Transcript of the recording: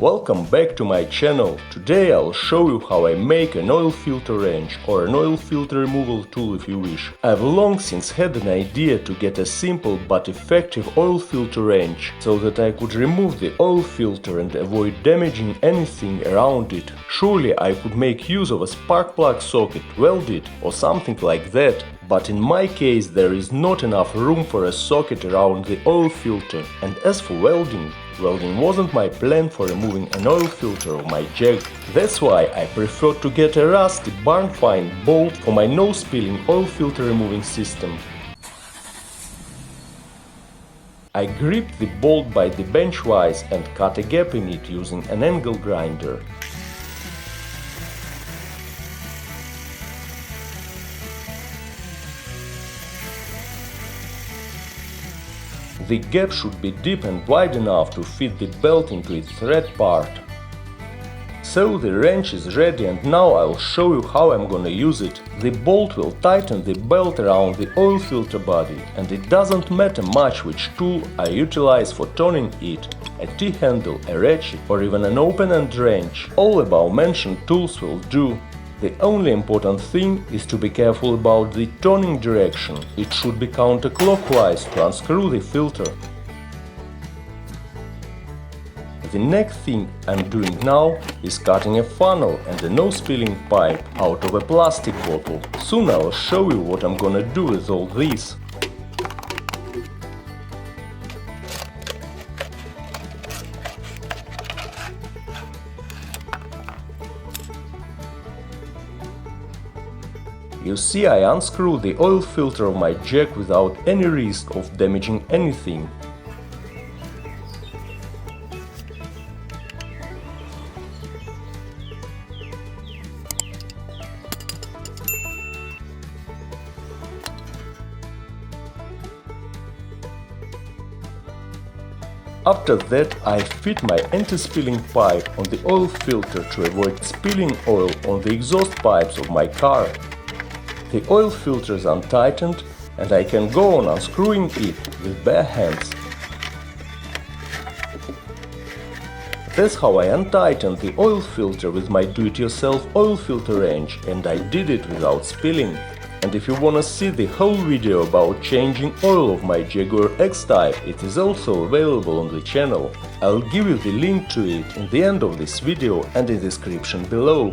Welcome back to my channel. Today I'll show you how I make an oil filter wrench, or an oil filter removal tool if you wish. I've long since had an idea to get a simple but effective oil filter wrench, so that I could remove the oil filter and avoid damaging anything around it. Surely I could make use of a spark plug socket, weld it or something like that. But in my case there is not enough room for a socket around the oil filter. And as for welding wasn't my plan for removing an oil filter of my Jag. That's why I prefer to get a rusty barn-find bolt for my no-spilling oil filter removing system. I gripped the bolt by the bench vise and cut a gap in it using an angle grinder. The gap should be deep and wide enough to fit the belt into its thread part. So the wrench is ready, and now I'll show you how I'm gonna use it. The bolt will tighten the belt around the oil filter body, and it doesn't matter much which tool I utilize for turning it, a T-handle, a ratchet or even an open-end wrench. All above mentioned tools will do. The only important thing is to be careful about the turning direction. It should be counterclockwise to unscrew the filter. The next thing I'm doing now is cutting a funnel and a no-spilling pipe out of a plastic bottle. Soon I'll show you what I'm gonna do with all this. You see, I unscrew the oil filter of my Jag without any risk of damaging anything. After that, I fit my anti-spilling pipe on the oil filter to avoid spilling oil on the exhaust pipes of my car. The oil filter is untightened, and I can go on unscrewing it with bare hands. That's how I untightened the oil filter with my do-it-yourself oil filter wrench, and I did it without spilling. And if you wanna see the whole video about changing oil of my Jaguar X-type, it is also available on the channel. I'll give you the link to it in the end of this video and in the description below.